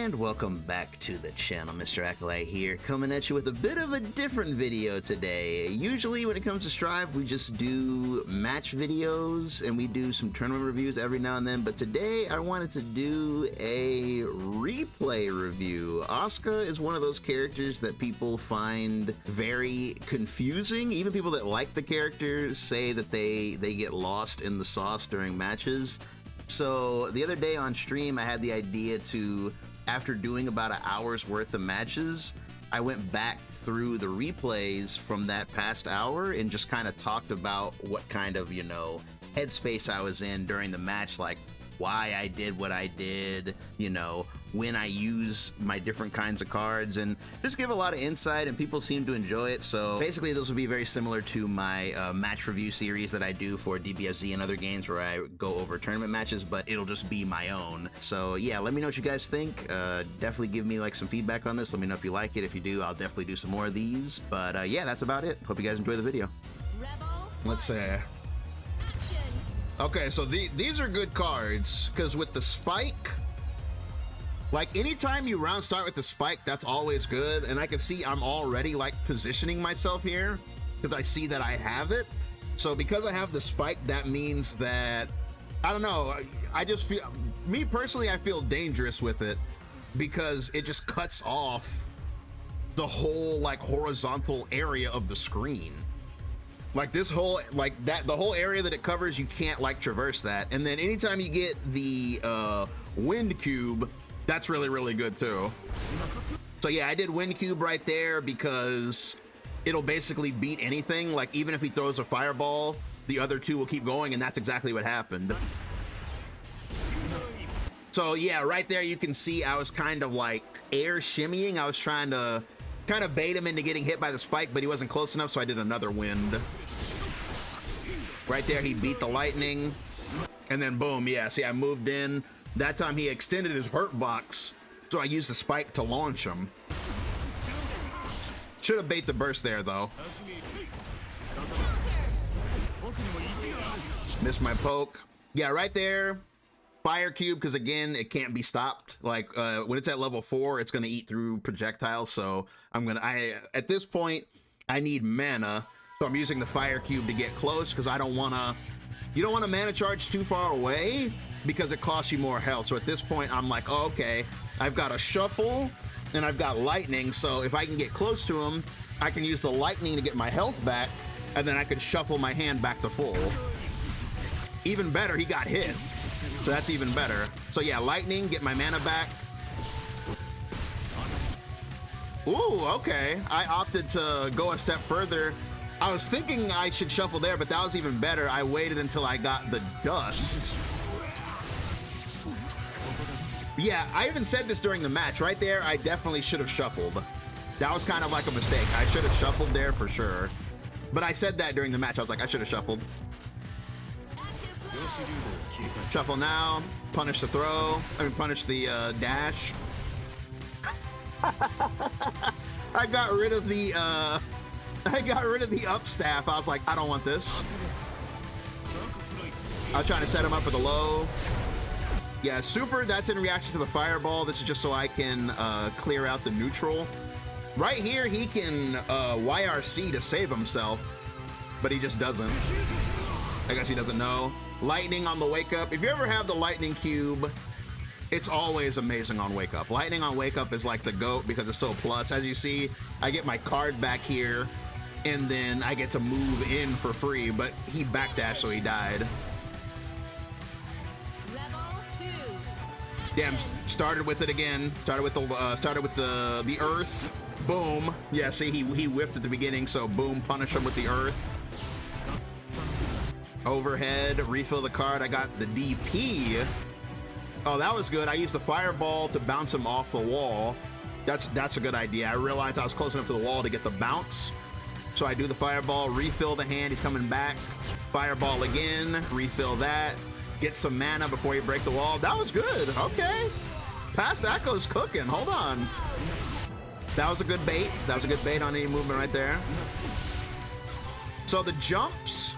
And welcome back to the channel. Mr. Acolyte here, coming at you with a bit of a different video today. Usually when it comes to Strive, we just do match videos and we do some tournament reviews every now and then, but today I wanted to do a replay review. Asuka is one of those characters that people find very confusing. Even people that like the character say that they get lost in the sauce during matches. So the other day on stream, I had the idea to, after doing about an hour's worth of matches, I went back through the replays from that past hour and just kind of talked about what kind of, headspace I was in during the match, like why I did what I did, when I use my different kinds of cards, and just give a lot of insight, and people seem to enjoy it. So basically this will be very similar to my match review series that I do for DBFZ and other games where I go over tournament matches, but it'll just be my own. So yeah, let me know what you guys think. Definitely give me like some feedback on this. Let me know if you like it. If you do, I'll definitely do some more of these. But yeah, that's about it. Hope you guys enjoy the video. Let's say okay, so these are good cards, because with the spike, like anytime you round start with the spike, that's always good. And I can see I'm already like positioning myself here because I see that I have it. So because I have the spike, that means that, I don't know, I just feel, me personally, I feel dangerous with it because it just cuts off the whole like horizontal area of the screen. Like this whole, like that, the whole area that it covers, you can't like traverse that. And then anytime you get the wind cube, that's really, really good too. So yeah, I did wind cube right there because it'll basically beat anything. Like even if he throws a fireball, the other two will keep going, and that's exactly what happened. So yeah, right there you can see I was kind of like air shimmying. I was trying to kind of bait him into getting hit by the spike, but he wasn't close enough, so I did another wind. Right there, he beat the lightning, and then boom, yeah, see, I moved in. That time he extended his hurt box, so I used the spike to launch him. Should have bait the burst there, though. Missed my poke. Yeah, right there. Fire cube, because again, it can't be stopped. Like when it's at level 4, it's gonna eat through projectiles. So at this point, I need mana. So I'm using the fire cube to get close because I don't wanna, you don't want to mana charge too far away because it costs you more health. So at this point, I'm like, oh, okay, I've got a shuffle and I've got lightning. So if I can get close to him, I can use the lightning to get my health back, and then I can shuffle my hand back to full. Even better, he got hit. So that's even better. So yeah, lightning, get my mana back. Ooh, okay. I opted to go a step further. I was thinking I should shuffle there, but that was even better. I waited until I got the dust. Yeah, I even said this during the match. Right there, I definitely should have shuffled. That was kind of like a mistake. I should have shuffled there for sure. But I said that during the match. I was like, I should have shuffled. Shuffle now, punish the throw, punish the dash. I got rid of the up staff. I was like, I don't want this. I was trying to set him up for the low. Yeah, super, that's in reaction to the fireball. This is just so I can clear out the neutral. Right here, he can YRC to save himself, but he just doesn't. I guess he doesn't know. Lightning on the wake up. If you ever have the lightning cube, it's always amazing on wake up. Lightning on wake up is like the GOAT because it's so plus. As you see, I get my card back here, and then I get to move in for free, but he backdashed, so he died. Damn, started with it again. Started with the earth. Boom. Yeah, see, he whiffed at the beginning, so boom, punish him with the earth. Overhead, refill the card. I got the DP. Oh, that was good. I used the fireball to bounce him off the wall. That's a good idea. I realized I was close enough to the wall to get the bounce. So I do the fireball, refill the hand. He's coming back. Fireball again, refill that. Get some mana before you break the wall. That was good. Okay. Past Echo's cooking. Hold on. That was a good bait. That was a good bait on any movement right there. So the jumps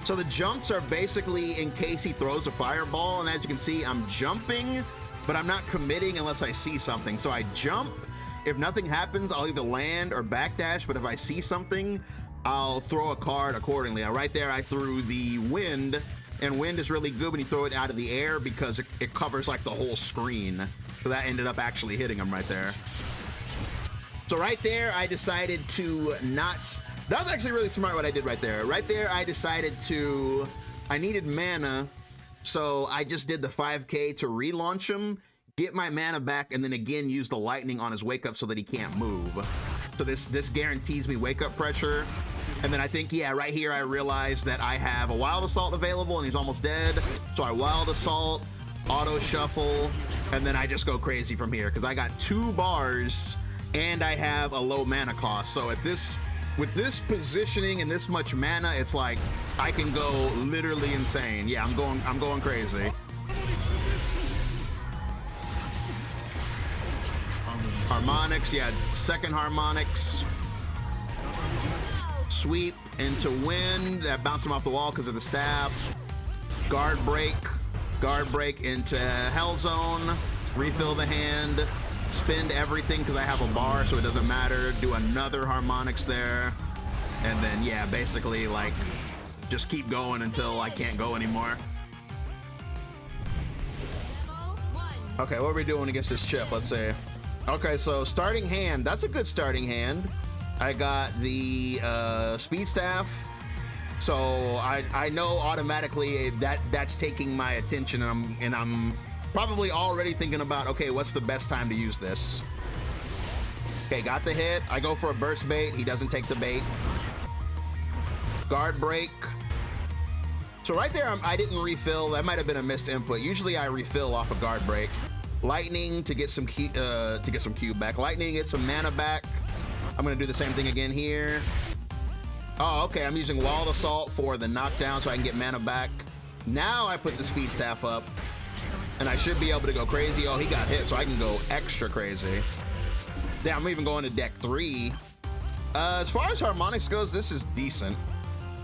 So the jumps are basically in case he throws a fireball, and as you can see, I'm jumping but I'm not committing unless I see something. So I jump. If nothing happens, I'll either land or backdash, but if I see something, I'll throw a card accordingly. Right there, I threw the wind, and wind is really good when you throw it out of the air because it covers like the whole screen. So that ended up actually hitting him right there. So right there, I decided to not... That was actually really smart what I did right there. Right there, I decided to... I needed mana, so I just did the 5K to relaunch him, get my mana back, and then again use the lightning on his wake up so that he can't move. So this guarantees me wake up pressure. And then I think, yeah, right here I realized that I have a wild assault available and he's almost dead. So I wild assault, auto shuffle, and then I just go crazy from here because I got 2 bars and I have a low mana cost. So at this, with this positioning and this much mana, it's like I can go literally insane. Yeah, I'm going crazy. Harmonics, yeah, second harmonics. Sweep into wind, that bounced him off the wall because of the staff. Guard break into Hell Zone, refill the hand, spend everything because I have a bar so it doesn't matter, do another harmonics there, and then yeah, basically like just keep going until I can't go anymore. Okay, what are we doing against this Chipp? Let's see. Okay, so starting hand, that's a good starting hand. I got the speed staff, so I know automatically that's taking my attention, and I'm probably already thinking about, okay, what's the best time to use this? Okay, got the hit. I go for a burst bait. He doesn't take the bait. Guard break. So right there, I didn't refill. That might have been a missed input. Usually I refill off a guard break. Lightning to get some cube back. Lightning, get some mana back. I'm gonna do the same thing again here. Oh, okay, I'm using Wild Assault for the knockdown so I can get mana back. Now I put the speed staff up and I should be able to go crazy. Oh, he got hit, so I can go extra crazy. Damn, I'm even going to deck 3. As far as harmonics goes, this is decent.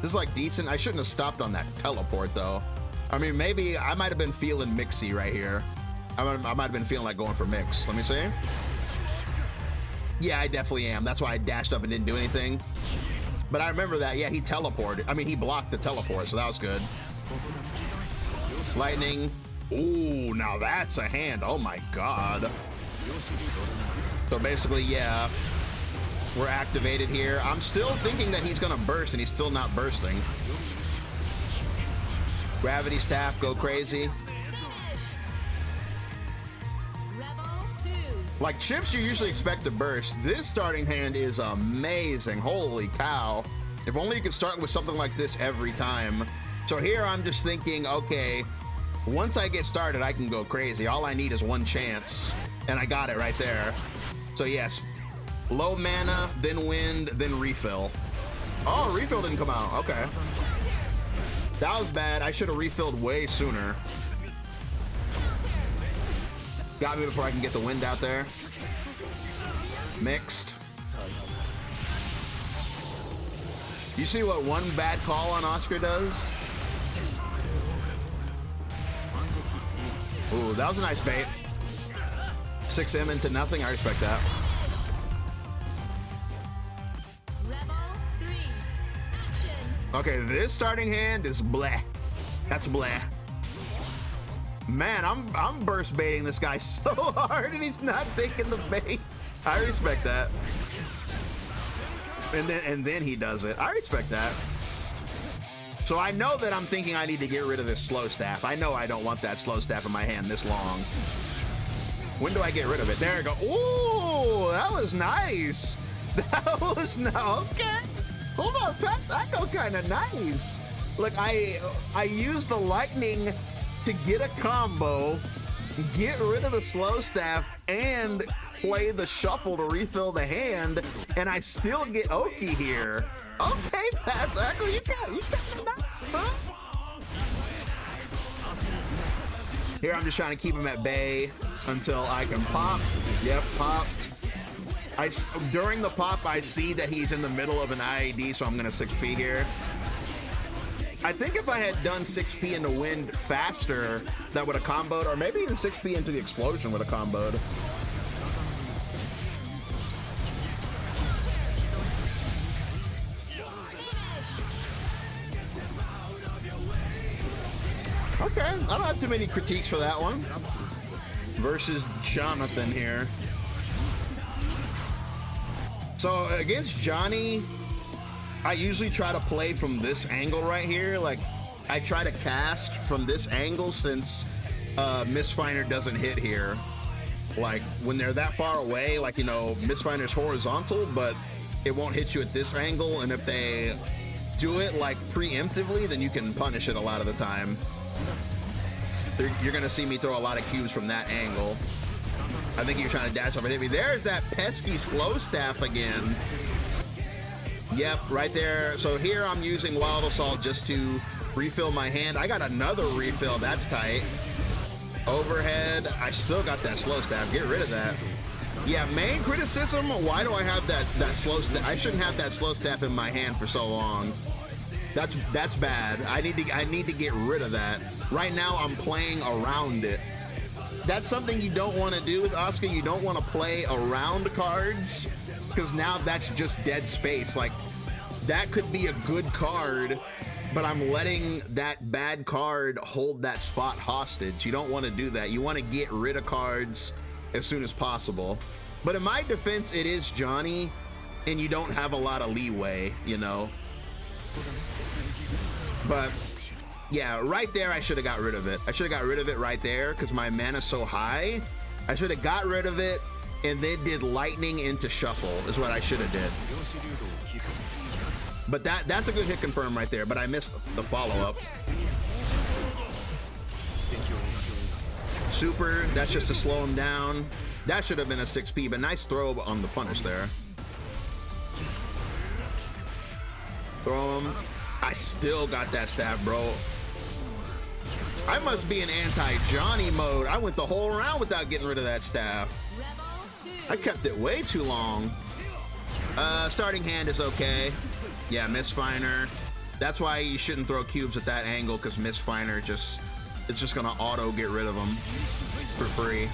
This is like decent. I shouldn't have stopped on that teleport though. I mean, maybe I might have been feeling mixy right here. I might have been feeling like going for mix. Let me see. Yeah, I definitely am. That's why I dashed up and didn't do anything. But I remember that, yeah, he teleported. I mean, he blocked the teleport, so that was good. Lightning. Ooh, now that's a hand. Oh my God. So basically, yeah, we're activated here. I'm still thinking that he's gonna burst and he's still not bursting. Gravity staff, go crazy. Like Chipps, you usually expect to burst. This starting hand is amazing. Holy cow. If only you could start with something like this every time. So here I'm just thinking, okay, once I get started, I can go crazy. All I need is one chance, and I got it right there. So yes, low mana, then wind, then refill. Oh, refill didn't come out. Okay. That was bad. I should have refilled way sooner. Got me before I can get the wind out there. Mixed. You see what one bad call on Asuka does? Ooh, that was a nice bait. 6M into nothing. I respect that. Okay, this starting hand is bleh. That's bleh. Man, I'm burst baiting this guy so hard and he's not taking the bait. I respect that. And then he does it. I respect that. So I know that I'm thinking I need to get rid of this slow staff. I know I don't want that slow staff in my hand this long. When do I get rid of it? There we go. Ooh, that was nice. That was okay. Hold on, Pat. That go kind of nice. Look, I used the lightning to get a combo, get rid of the slow staff, and play the shuffle to refill the hand, and I still get Oki here. Okay, Pat Asuka, you got nice, bro. Here I'm just trying to keep him at bay until I can pop. Yep, popped. During the pop, I see that he's in the middle of an IED, so I'm gonna 6P here. I think if I had done 6P in the wind faster, that would have comboed, or maybe even 6P into the explosion would have comboed. Okay, I don't have too many critiques for that one. Versus Jonathan here. So against Johnny, I usually try to play from this angle right here. Like, I try to cast from this angle since Mistfinder doesn't hit here. Like, when they're that far away, like, you know, Mistfinder's horizontal, but it won't hit you at this angle. And if they do it, like, preemptively, then you can punish it a lot of the time. You're gonna see me throw a lot of cubes from that angle. I think you're trying to dash over and hit me. There's that pesky slow staff again. Yep, right there. So here I'm using Wild Assault just to refill my hand. I got another refill. That's tight. Overhead. I still got that slow staff. Get rid of that. Yeah, main criticism. Why do I have that slow staff? I shouldn't have that slow staff in my hand for so long. That's bad. I need to get rid of that. Right now I'm playing around it. That's something you don't want to do with Asuka. You don't want to play around cards, because now that's just dead space. Like, that could be a good card, but I'm letting that bad card hold that spot hostage. You don't want to do that. You want to get rid of cards as soon as possible. But in my defense, it is Johnny, and you don't have a lot of leeway, you know. But yeah, right there, I should have got rid of it. I should have got rid of it right there because my mana's so high. I should have got rid of it and then did lightning into shuffle is what I should have did. But that's a good hit confirm right there, but I missed the follow-up. Super, that's just to slow him down. That should have been a 6P, but nice throw on the punish there. Throw him. I still got that staff, bro. I must be in anti-Johnny mode. I went the whole round without getting rid of that staff. I kept it way too long. Starting hand is okay. Yeah, Mistfinder. That's why you shouldn't throw cubes at that angle, because Mistfinder it's just gonna auto get rid of them for free.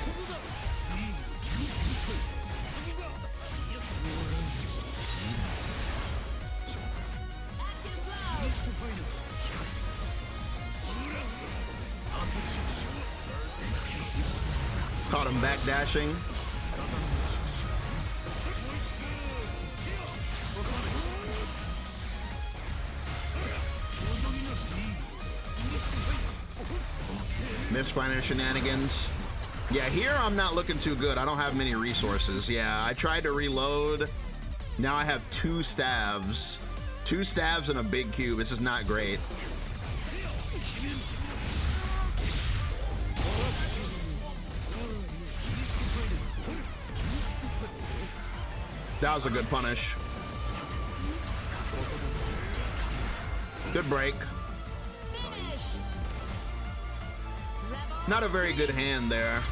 Caught him back dashing. Mistfinder shenanigans. Yeah, here I'm not looking too good. I don't have many resources. Yeah, I tried to reload. Now I have 2 staves. 2 staves and a big cube. This is not great. That was a good punish. Good break. Not a very good hand there.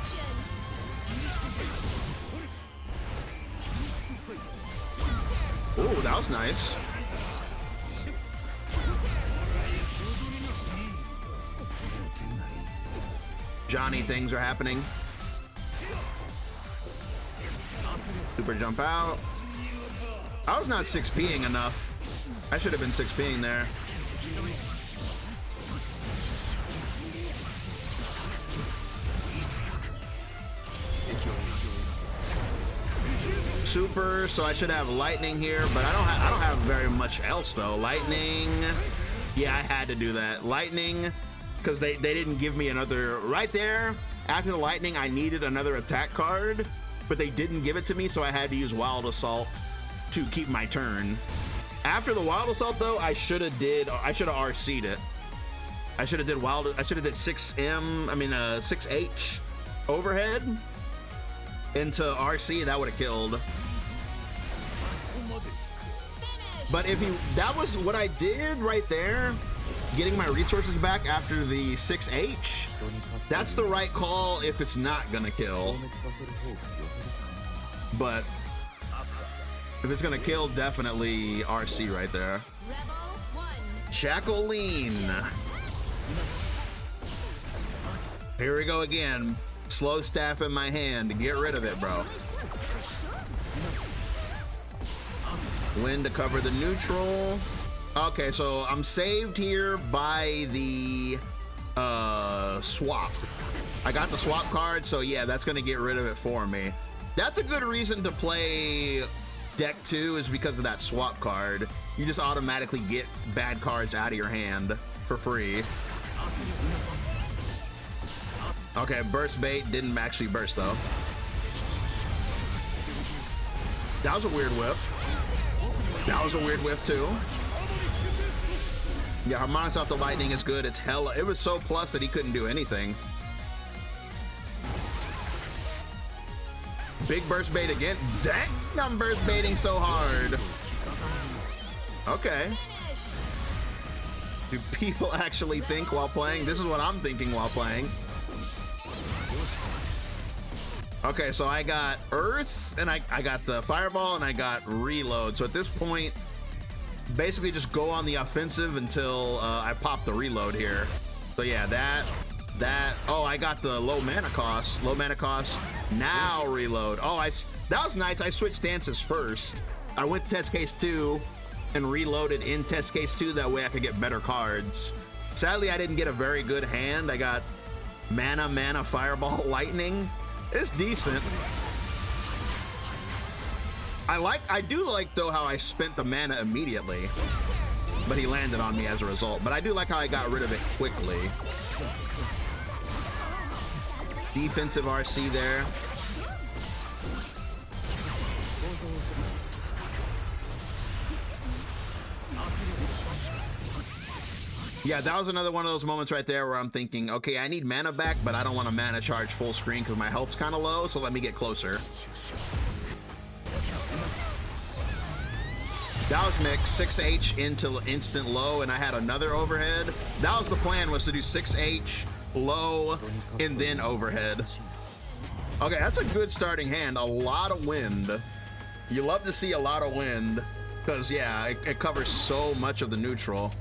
Ooh, that was nice. Johnny things are happening. Super jump out. I was not 6P'ing enough. I should have been 6P'ing there. Super, so I should have lightning here, but I don't have very much else though. Lightning, yeah, I had to do that. Lightning, because they didn't give me another right there. After the lightning, I needed another attack card, but they didn't give it to me, so I had to use Wild Assault to keep my turn. After the Wild Assault though, I should have RC'd it. I should have did 6H overhead into RC. That would have killed. But that was what I did right there, getting my resources back after the 6H. That's the right call if it's not gonna kill. But if it's gonna kill, definitely RC right there. Jacqueline. Here we go again. Slow staff in my hand. Get rid of it, bro. Wind to cover the neutral. Okay, so I'm saved here by the swap. I got the swap card, so yeah, that's gonna get rid of it for me. That's a good reason to play deck 2, is because of that swap card. You just automatically get bad cards out of your hand for free. Okay, burst bait didn't actually burst though. That was a weird whiff. That was a weird whiff too. Yeah, harmonics off the lightning is good. It's hella. It was so plus that he couldn't do anything. Big burst bait again. Dang, I'm burst baiting so hard. Okay. Do people actually think while playing? This is what I'm thinking while playing. Okay, so I got Earth, and I got the Fireball, and I got Reload. So at this point, basically just go on the offensive until I pop the Reload here. So yeah, that. Oh, I got the low mana cost. Low mana cost. Now Reload. Oh, that was nice. I switched stances first. I went to test case 2 and reloaded in test case 2. That way I could get better cards. Sadly, I didn't get a very good hand. I got mana, Fireball, Lightning. It's decent. I do like though how I spent the mana immediately, but he landed on me as a result. But I do like how I got rid of it quickly. Defensive RC there. Yeah, that was another one of those moments right there where I'm thinking, okay, I need mana back, but I don't want to mana charge full screen because my health's kind of low, so let me get closer. That was mixed. 6H into instant low, and I had another overhead. That was the plan, was to do 6H, low, and then overhead. Okay, that's a good starting hand. A lot of wind. You love to see a lot of wind because, yeah, it covers so much of the neutral.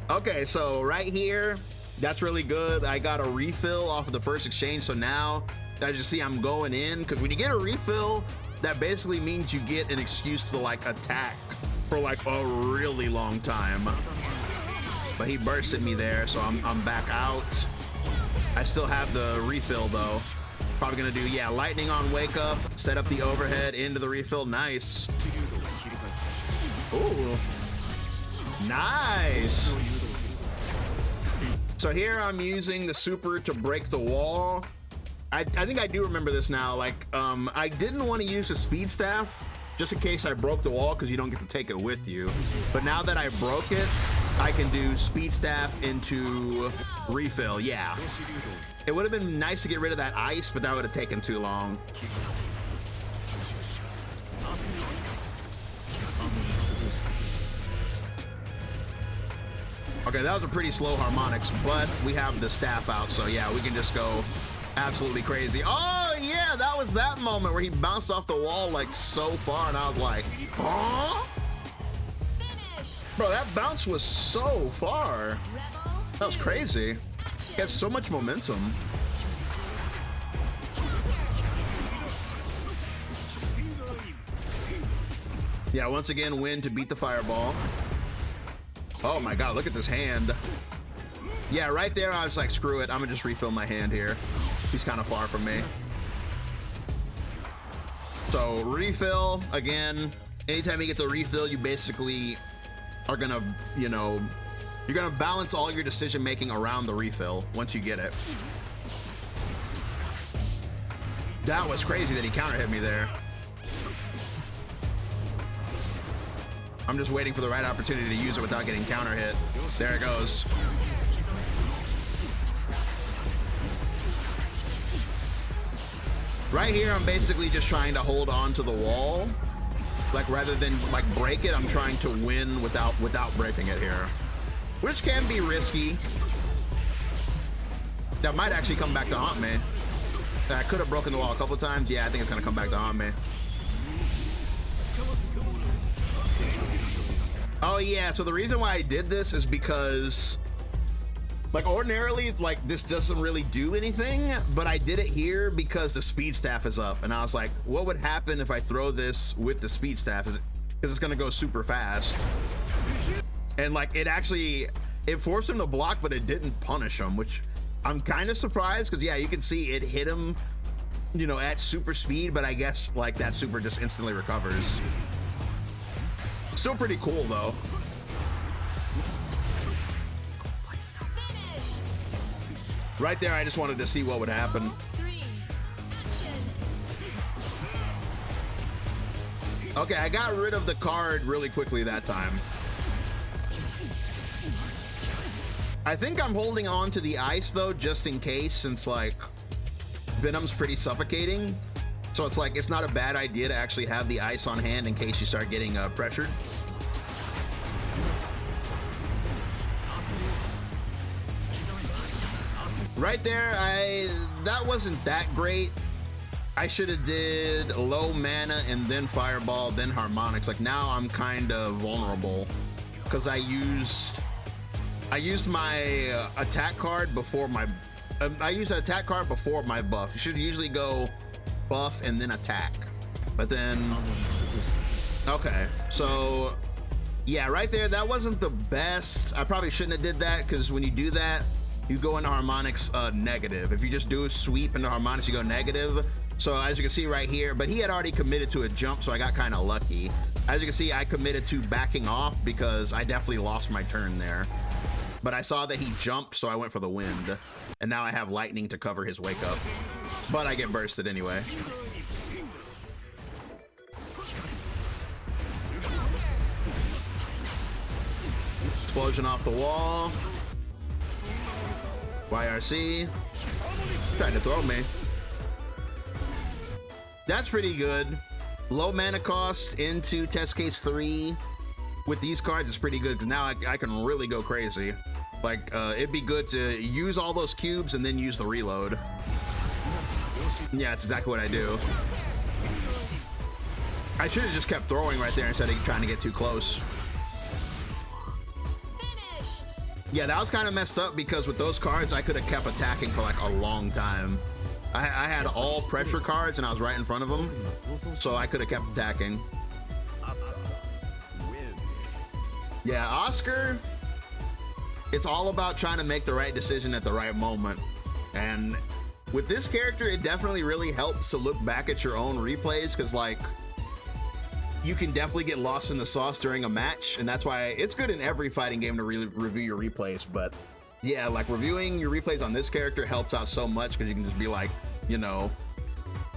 Okay, so right here, that's really good. I got a refill off of the first exchange, so now, as you see, I'm going in, because when you get a refill, that basically means you get an excuse to, like, attack for, like, a really long time. But he bursted me there, so I'm back out. I still have the refill, though. Probably gonna do, yeah, lightning on wake up, set up the overhead into the refill. Nice. Ooh. Nice. So here I'm using the super to break the wall. I think I do remember this now. Like, I didn't want to use the speed staff just in case I broke the wall because you don't get to take it with you. But now that I broke it, I can do speed staff into refill. Yeah. It would have been nice to get rid of that ice, but that would have taken too long. Okay, that was a pretty slow harmonics, but we have the staff out, so yeah, we can just go absolutely crazy. Oh yeah, that was that moment where he bounced off the wall like so far, and I was like, huh? Bro, that bounce was so far. That was crazy. He has so much momentum. Yeah, once again, win to beat the Fireball. Oh my god, look at this hand. Yeah, right there I was like, screw it, I'm gonna just refill my hand here. He's kind of far from me. So refill, again, anytime you get the refill, you basically are gonna, you know, you're gonna balance all your decision making around the refill once you get it. That was crazy that he counter hit me there. I'm just waiting for the right opportunity to use it without getting counter hit. There it goes. Right here, I'm basically just trying to hold on to the wall. Like, rather than like break it, I'm trying to win without breaking it here. Which can be risky. That might actually come back to haunt me. I could have broken the wall a couple times. Yeah, I think it's gonna come back to haunt me. Oh yeah, so the reason why I did this is because like ordinarily like this doesn't really do anything, but I did it here because the speed staff is up, and I was like, what would happen if I throw this with the speed staff? Because it's gonna go super fast. And like it forced him to block, but it didn't punish him, which I'm kind of surprised, because yeah, you can see it hit him, you know, at super speed, but I guess like that super just instantly recovers. Still pretty cool though. Right there, I just wanted to see what would happen. Okay, I got rid of the card really quickly that time. I think I'm holding on to the ice though, just in case, since like Venom's pretty suffocating. So it's like, it's not a bad idea to actually have the ice on hand in case you start getting pressured. Right there, that wasn't that great. I should have did low mana and then fireball, then harmonics. Like now I'm kind of vulnerable because I used my attack card before my I used an attack card before my buff. You should usually go buff and then attack, but then okay, so yeah, right there, that wasn't the best. I probably shouldn't have did that, because when you do that, you go into harmonics negative. If you just do a sweep into harmonics, you go negative. So as you can see right here, but he had already committed to a jump, so I got kind of lucky. As you can see, I committed to backing off because I definitely lost my turn there. But I saw that he jumped, so I went for the wind. And now I have lightning to cover his wake up. But I get bursted anyway. Explosion off the wall. YRC. Trying to throw me. That's pretty good. Low mana cost into test case 3 with these cards is pretty good, because now I can really go crazy. Like it'd be good to use all those cubes and then use the reload. Yeah, that's exactly what I do. I should have just kept throwing right there instead of trying to get too close. Yeah, that was kind of messed up, because with those cards I could have kept attacking for like a long time. I had all pressure cards and I was right in front of them, so I could have kept attacking. Yeah, Asuka, it's all about trying to make the right decision at the right moment. And with this character, it definitely really helps to look back at your own replays, because like you can definitely get lost in the sauce during a match, and that's why it's good in every fighting game to really review your replays. But yeah, like reviewing your replays on this character helps out so much, because you can just be like, you know,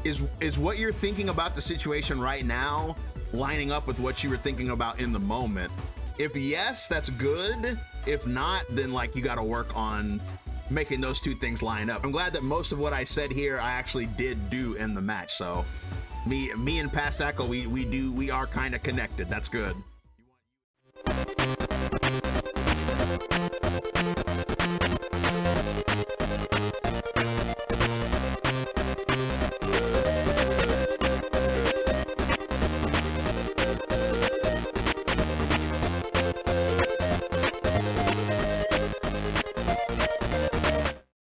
is what you're thinking about the situation right now lining up with what you were thinking about in the moment? If yes, that's good. If not, then like you got to work on making those two things line up. I'm glad that most of what I said here I actually did do in the match. So me and Asuka, we are kind of connected. That's good.